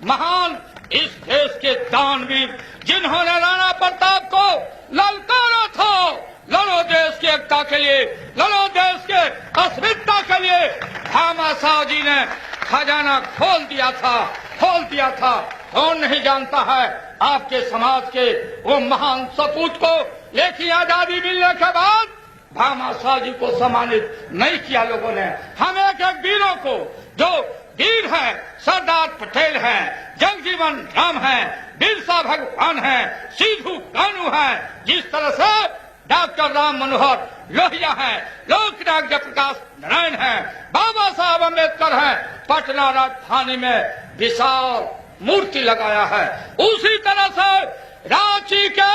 महान इस देश के दानवीर जिन्होंने राणा प्रताप को ललकारा था, लड़ो देश की एकता के लिए, लड़ो देश के अस्मिता के लिए। भामाशाह जी ने खजाना खोल दिया था। कौन नहीं जानता है आपके समाज के वो महान सपूत को, लेकिन आजादी मिलने के बाद भामाशाह जी को सम्मानित नहीं किया लोगों ने। हम एक एक वीरों को, जो वीर हैं, सरदार पटेल हैं, जगजीवन राम हैं, बिरसा भगवान हैं, सिद्धू कानू हैं, जिस तरह से डॉक्टर राम मनोहर लोहिया हैं, लोकनायक जयप्रकाश नारायण हैं, बाबा साहब अम्बेडकर हैं, पटना राजधानी में विशाल मूर्ति लगाया है। उसी तरह से रांची के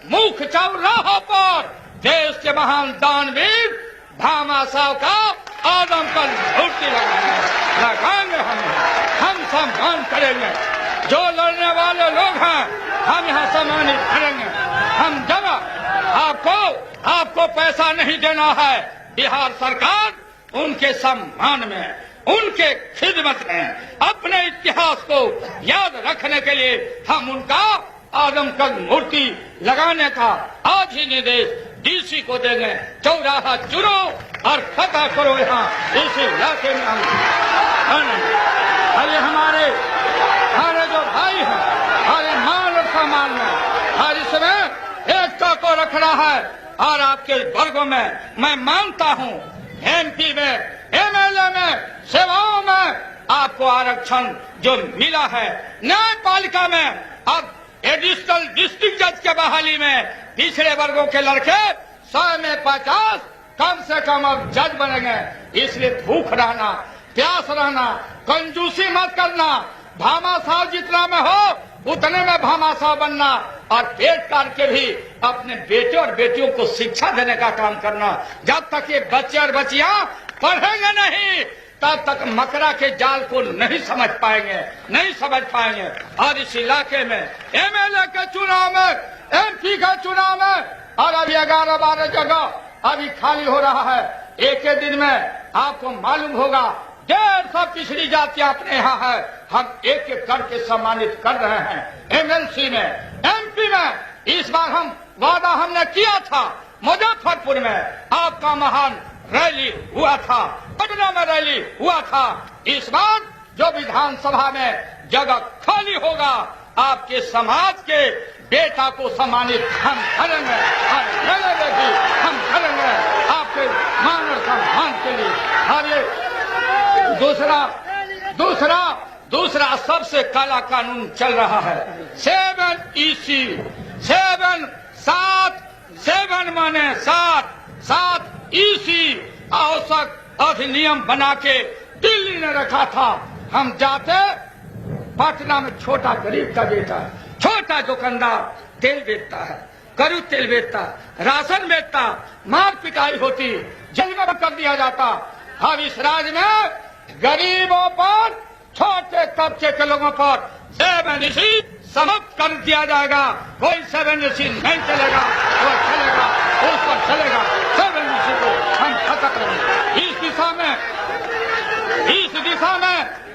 मुख्य चौराहा पर देश के महान दानवीर भामाशाह का आदमकद मूर्ति लगाएंगे। हम सम्मान करेंगे। जो लड़ने वाले लोग हैं हम यहाँ सम्मानित करेंगे। हम जब आपको पैसा नहीं देना है, बिहार सरकार उनके सम्मान में, उनके खिदमत में, अपने इतिहास को याद रखने के लिए हम उनका आदमकद मूर्ति लगाने का आज ही निर्देश डीसी को देंगे। चौराहा चुनो और फतह करो यहाँ इस इलाके में। अरे हमारे जो भाई हैं, हमारे मान और सम्मान में और इसमें एकता को रखना है। और आपके वर्गों में मैं मानता हूँ, एमपी में, एमएलए में, सेवाओं में आपको आरक्षण जो मिला है, न्यायपालिका में अब एडिशनल डिस्ट्रिक्ट जज के बहाली में पिछड़े वर्गों के लड़के 100 में 50 कम से कम अब जज बनेंगे। इसलिए भूख रहना, प्यास रहना, कंजूसी मत करना। भामाशाह जितना में हो उतने में भामाशाह बनना और पेट काट के भी अपने बेटे और बेटियों को शिक्षा देने का काम करना। जब तक ये बच्चे और बच्चियां पढ़ेंगे नहीं तब तक मकरा के जाल को नहीं समझ पाएंगे। और इस इलाके में एमएलए के चुनाव में, एमपी के चुनाव में और अभी 11-12 जगह अभी खाली हो रहा है। एक ही दिन में आपको मालूम होगा 150 पिछड़ी जातियां अपने यहाँ है। हम एक एक करके सम्मानित कर रहे हैं। एमएलसी में, एमपी में इस बार हम वादा हमने किया था। मुजफ्फरपुर में आपका महान रैली हुआ था, पटना में रैली हुआ था। इस बार जो विधानसभा में जगह खाली होगा, आपके समाज के बेटा को सम्मानित हम करेंगे और मेले भी हम करेंगे आपके मान और सम्मान के लिए। और ये दूसरा सबसे काला कानून चल रहा है 7EC 7 माने 7EC आवश्यक अधिनियम बना के दिल्ली ने रखा था। हम जाते पटना में छोटा गरीब का बेटा, छोटा दुकानदार तेल बेचता है, करू तेल बेचता, राशन बेचता, मार पिटाई होती, जेल में कर दिया जाता। अब इस राज्य में गरीबों पर, छोटे तबके के लोगों पर 7EC समाप्त कर दिया जाएगा। कोई 7EC नहीं चलेगा, वो चलेगा, उस पर चलेगा। 7EC को हम खत्म करेंगे।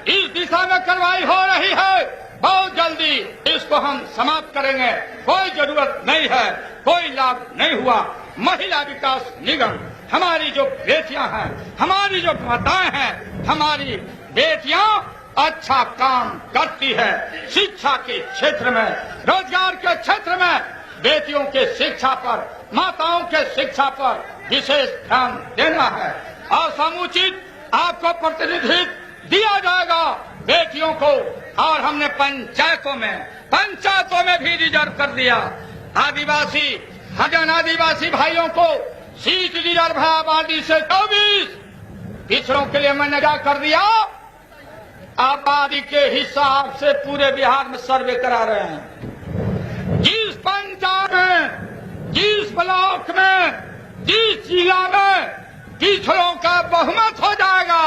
इस दिशा में कार्रवाई हो रही है। बहुत जल्दी इसको हम समाप्त करेंगे। कोई जरूरत नहीं है, कोई लाभ नहीं हुआ। महिला विकास निगम, हमारी जो बेटियां हैं, हमारी जो माताएं हैं, हमारी बेटियां अच्छा काम करती है। शिक्षा के क्षेत्र में, रोजगार के क्षेत्र में बेटियों के शिक्षा पर, माताओं के शिक्षा पर विशेष ध्यान देना है। और समुचित आपको प्रतिनिधित्व दिया जाएगा बेटियों को। और हमने पंचायतों में भी रिजर्व कर दिया। आदिवासी, हरिजन आदिवासी भाइयों को सीट रिजर्व है आबादी से 24। पिछड़ों के लिए मैंने क्या कर दिया, आबादी के हिसाब से पूरे बिहार में सर्वे करा रहे हैं। जिस पंचायत में, जिस ब्लॉक में, जिस जिला में पिछड़ों का बहुमत हो जाएगा,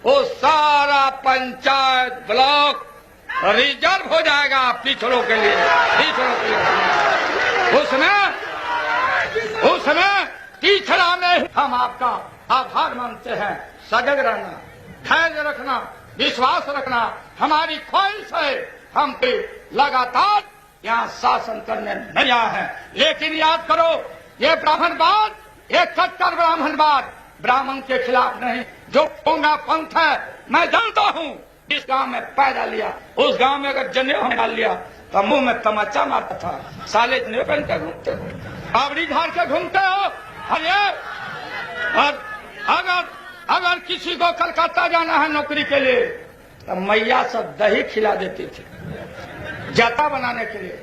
वो सारा पंचायत ब्लॉक रिजर्व हो जाएगा पिछड़ों के लिए। उसमें पिछड़ा में हम आपका आभार मानते हैं। सजग रहना, धैर्य रखना, विश्वास रखना हमारी ख्वाहिश है। हम पे लगातार यहाँ शासन करने नहीं आए हैं, लेकिन याद करो ये ब्राह्मणवाद, ये कट्टर ब्राह्मणवाद ब्राह्मण के खिलाफ नहीं। जो पोंगा पंथ है, मैं जानता हूँ, जिस गांव में पैदा लिया उस गांव में अगर जनेऊ डाल लिया तो मुंह में तमाचा मारता था। साले जनेऊ पहन के घूमते हो, बावड़ी झाड़ के घूमते हो। और अगर किसी को कलकत्ता जाना है नौकरी के लिए तो मैया सब दही खिला देती थी जाता बनाने के लिए।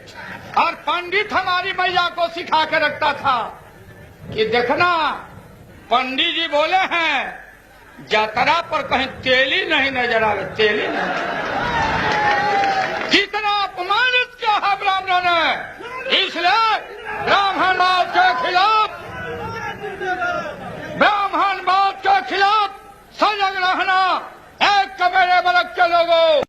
और पंडित हमारी मैया को सिखा के रखता था कि देखना, पंडित जी बोले हैं जातरा पर कहीं तेल ही नहीं नजर आवे, तेल ही नहीं। कितना अपमानित किया है ब्राह्मणों ने, इसलिए ब्राह्मणवाद के खिलाफ सजग रहना। एक कबीरे वर्ग के लोगों